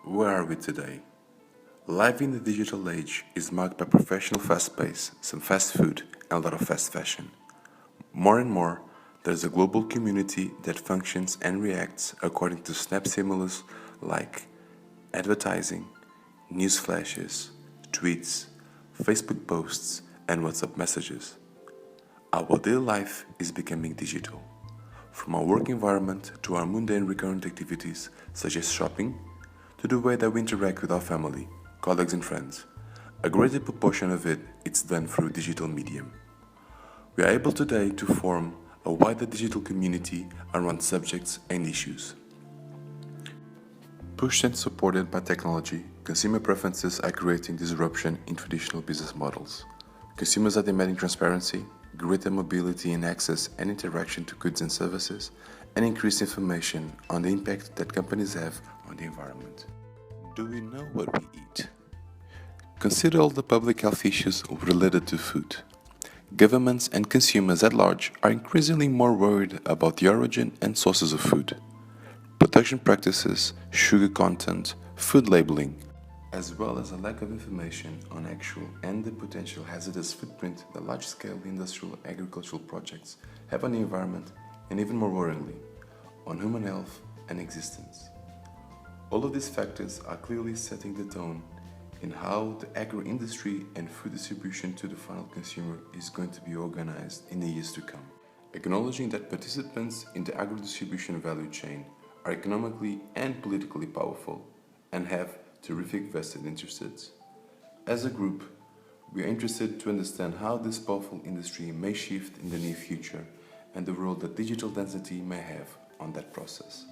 Where are we today? Life in the digital age is marked by professional fast pace, some fast food, and a lot of fast fashion. More and more, there's a global community that functions and reacts according to snap stimulus like advertising, news flashes, tweets, Facebook posts, and WhatsApp messages. Our daily life is becoming digital. From our work environment to our mundane recurrent activities such as shopping, to the way that we interact with our family, colleagues and friends. A greater proportion of it's done through digital medium. We are able today to form a wider digital community around subjects and issues. Pushed and supported by technology, consumer preferences are creating disruption in traditional business models. Consumers are demanding transparency, greater mobility in access and interaction to goods and services, and increased information on the impact that companies have on the environment. Do we know what we eat? Consider all the public health issues related to food. Governments and consumers at large are increasingly more worried about the origin and sources of food. Production practices, sugar content, food labeling, as well as a lack of information on actual and the potential hazardous footprint that large-scale industrial agricultural projects have on the environment and, even more worryingly, on human health and existence. All of these factors are clearly setting the tone in how the agro-industry and food distribution to the final consumer is going to be organized in the years to come. Acknowledging that participants in the agro-distribution value chain are economically and politically powerful and have terrific vested interests. As a group, we are interested to understand how this powerful industry may shift in the near future and the role that digital density may have on that process.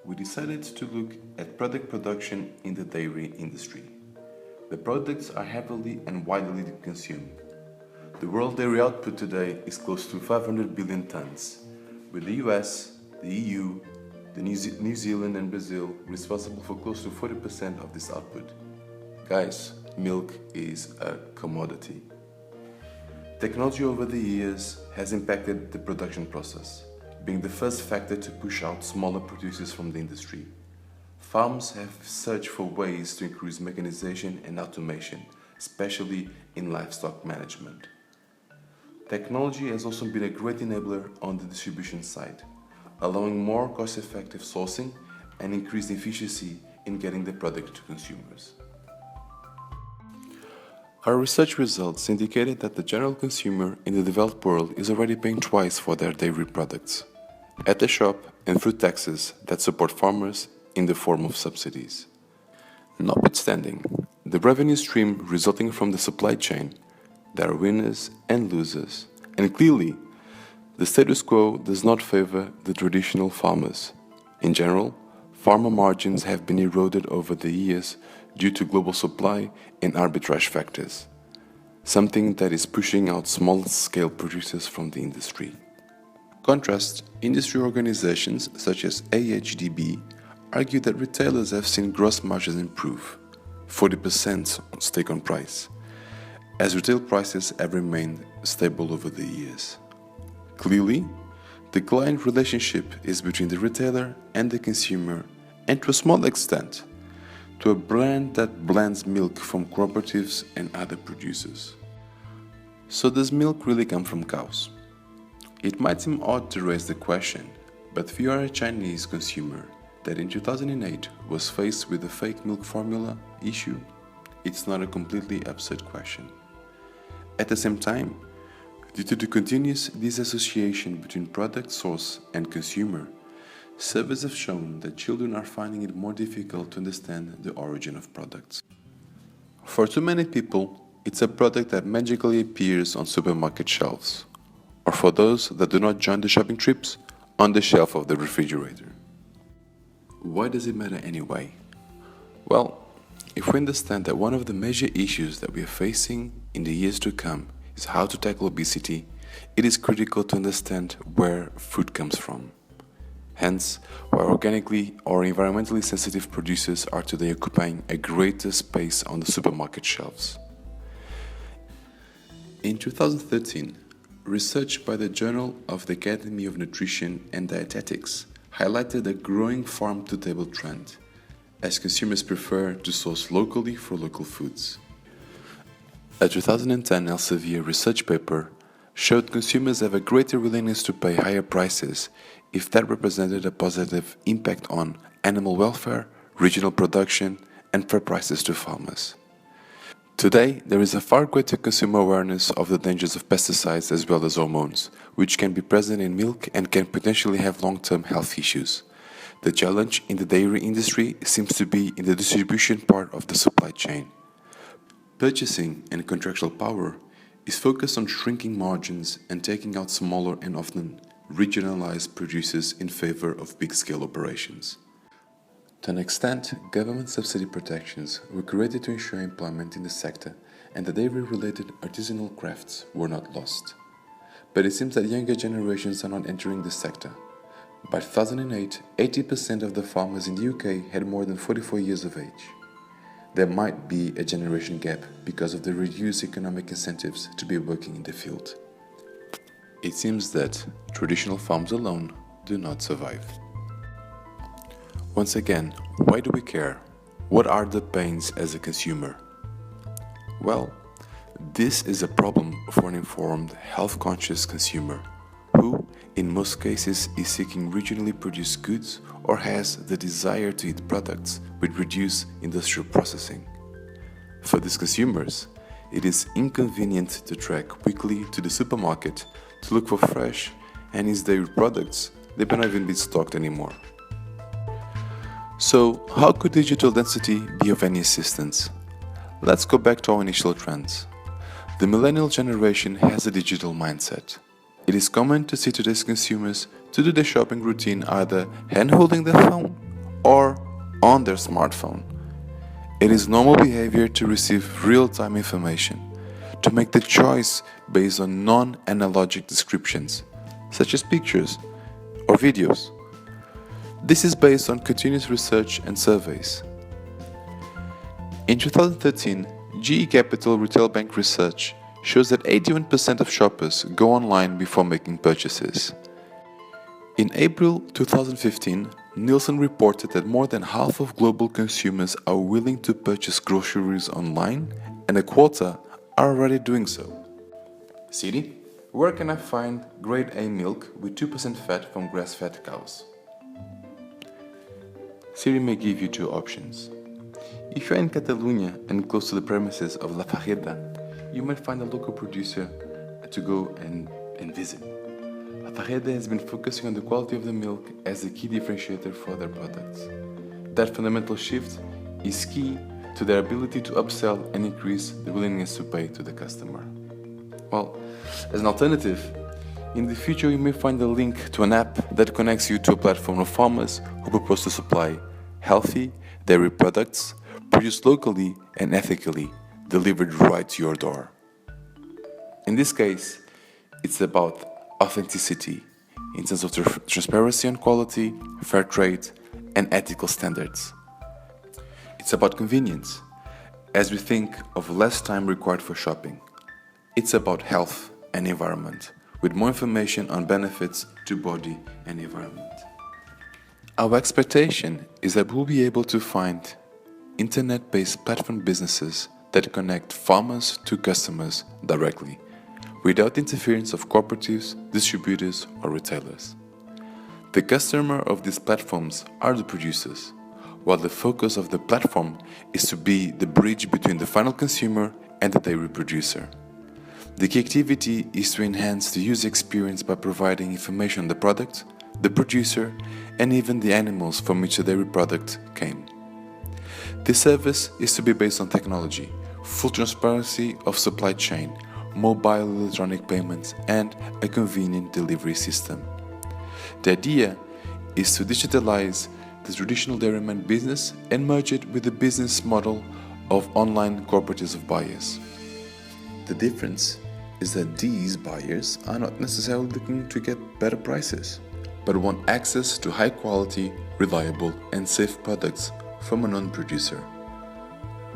We decided to look at product production in the dairy industry. The products are heavily and widely consumed. The world dairy output today is close to 500 billion tons, with the US, the EU, New Zealand and Brazil responsible for close to 40% of this output. Guys, milk is a commodity. Technology over the years has impacted the production process, being the first factor to push out smaller producers from the industry. Farms have searched for ways to increase mechanization and automation, especially in livestock management. Technology has also been a great enabler on the distribution side, allowing more cost-effective sourcing and increased efficiency in getting the product to consumers. Our research results indicated that the general consumer in the developed world is already paying twice for their dairy products, at the shop and through taxes that support farmers in the form of subsidies. Notwithstanding the revenue stream resulting from the supply chain, there are winners and losers, and clearly, the status quo does not favor the traditional farmers. In general, farmer margins have been eroded over the years due to global supply and arbitrage factors, something that is pushing out small-scale producers from the industry. Contrast, industry organizations such as AHDB argue that retailers have seen gross margins improve, 40% on stake on price, as retail prices have remained stable over the years. Clearly, the client relationship is between the retailer and the consumer, and to a small extent, to a brand that blends milk from cooperatives and other producers. So does milk really come from cows? It might seem odd to raise the question, but if you are a Chinese consumer that in 2008 was faced with the fake milk formula issue, it's not a completely absurd question. At the same time, due to the continuous disassociation between product source and consumer, surveys have shown that children are finding it more difficult to understand the origin of products. For too many people, it's a product that magically appears on supermarket shelves, or for those that do not join the shopping trips, on the shelf of the refrigerator. Why does it matter anyway? Well, if we understand that one of the major issues that we are facing in the years to come is how to tackle obesity, it is critical to understand where food comes from. Hence, why organically or environmentally sensitive producers are today occupying a greater space on the supermarket shelves. In 2013, research by the Journal of the Academy of Nutrition and Dietetics highlighted a growing farm-to-table trend, as consumers prefer to source locally for local foods. A 2010 Elsevier research paper showed consumers have a greater willingness to pay higher prices if that represented a positive impact on animal welfare, regional production, and fair prices to farmers. Today, there is a far greater consumer awareness of the dangers of pesticides as well as hormones, which can be present in milk and can potentially have long-term health issues. The challenge in the dairy industry seems to be in the distribution part of the supply chain. Purchasing and contractual power is focused on shrinking margins and taking out smaller and often regionalized producers in favor of big-scale operations. To an extent, government subsidy protections were created to ensure employment in the sector, and the dairy-related artisanal crafts were not lost. But it seems that younger generations are not entering the sector. By 2008, 80% of the farmers in the UK had more than 44 years of age. There might be a generation gap because of the reduced economic incentives to be working in the field. It seems that traditional farms alone do not survive. Once again, why do we care? What are the pains as a consumer? Well, this is a problem for an informed, health-conscious consumer who, in most cases, is seeking regionally produced goods or has the desire to eat products with reduced industrial processing. For these consumers, it is inconvenient to trek quickly to the supermarket to look for fresh and his dairy products. They may not even be stocked anymore. So, how could digital density be of any assistance? Let's go back to our initial trends. The millennial generation has a digital mindset. It is common to see today's consumers to do their shopping routine either hand-holding their phone or on their smartphone. It is normal behavior to receive real-time information, to make the choice based on non-analogic descriptions, such as pictures or videos. This is based on continuous research and surveys. In 2013, GE Capital Retail Bank research shows that 81% of shoppers go online before making purchases. In April 2015, Nielsen reported that more than half of global consumers are willing to purchase groceries online, and a quarter are already doing so. Siri, where can I find grade A milk with 2% fat from grass-fed cows? Siri may give you two options. If you're in Catalonia and close to the premises of La Fareda, you might find a local producer to go and visit. La Fareda has been focusing on the quality of the milk as a key differentiator for their products. That fundamental shift is key to their ability to upsell and increase the willingness to pay to the customer. Well, as an alternative, in the future you may find a link to an app that connects you to a platform of farmers who propose to supply healthy dairy products produced locally and ethically, delivered right to your door. In this case, it's about authenticity in terms of transparency and quality, fair trade, and ethical standards. It's about convenience, as we think of less time required for shopping. It's about health and environment, with more information on benefits to body and environment. Our expectation is that we'll be able to find internet-based platform businesses that connect farmers to customers directly, without interference of cooperatives, distributors, or retailers. The customer of these platforms are the producers, while the focus of the platform is to be the bridge between the final consumer and the dairy producer. The key activity is to enhance the user experience by providing information on the product, the producer, and even the animals from which the dairy product came. This service is to be based on technology, full transparency of supply chain, mobile electronic payments, and a convenient delivery system. The idea is to digitalize the traditional dairyman business and merge it with the business model of online cooperatives of buyers. The difference is that these buyers are not necessarily looking to get better prices, but want access to high quality, reliable, and safe products from a non-producer.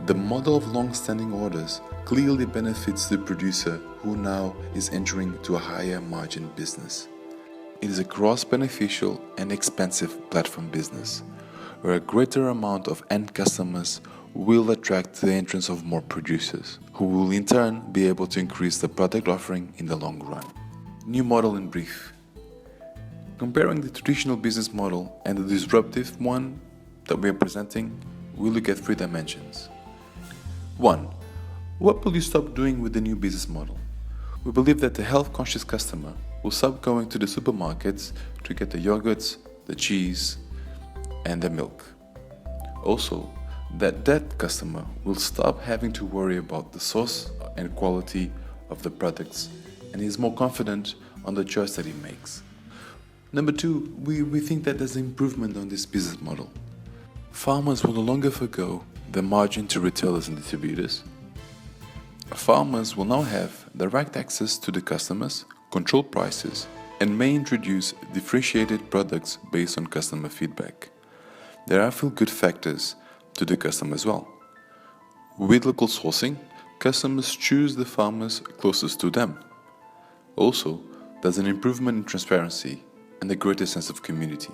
The model of long-standing orders clearly benefits the producer who now is entering to a higher margin business. It is a cross-beneficial and expensive platform business, where a greater amount of end customers will attract the entrance of more producers, who will in turn be able to increase the product offering in the long run. New model in brief. Comparing the traditional business model and the disruptive one that we are presenting, we look at 3 dimensions. 1. What will you stop doing with the new business model? We believe that the health-conscious customer will stop going to the supermarkets to get the yogurts, the cheese, and the milk. Also, that customer will stop having to worry about the source and quality of the products and is more confident on the choice that he makes. Number 2, we think that there's an improvement on this business model. Farmers will no longer forgo the margin to retailers and distributors. Farmers will now have direct access to the customers, control prices, and may introduce differentiated products based on customer feedback. There are feel-good factors to the customer as well. With local sourcing, customers choose the farmers closest to them. Also, there's an improvement in transparency and a greater sense of community.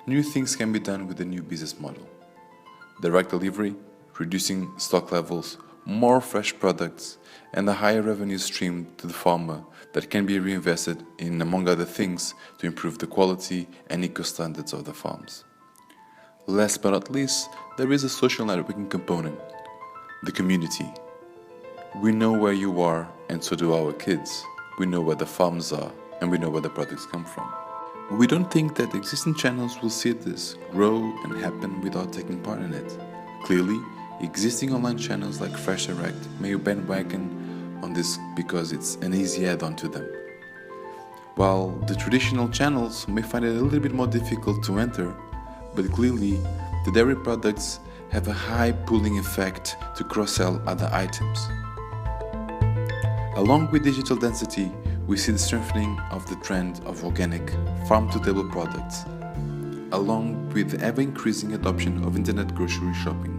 New things can be done with the new business model. Direct delivery, reducing stock levels, more fresh products, and a higher revenue stream to the farmer that can be reinvested in, among other things, to improve the quality and eco-standards of the farms. Last but not least, there is a social networking component, the community. We know where you are, and so do our kids. We know where the farms are, and we know where the products come from. We don't think that existing channels will see this grow and happen without taking part in it. Clearly, existing online channels like Fresh Direct may bandwagon on this because it's an easy add-on to them. While the traditional channels may find it a little bit more difficult to enter, but clearly the dairy products have a high pulling effect to cross-sell other items. Along with digital density, we see the strengthening of the trend of organic, farm-to-table products, along with the ever-increasing adoption of internet grocery shopping.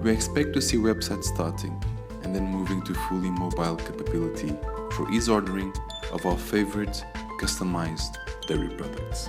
We expect to see websites starting and then moving to fully mobile capability for ease ordering of our favorite customized dairy products.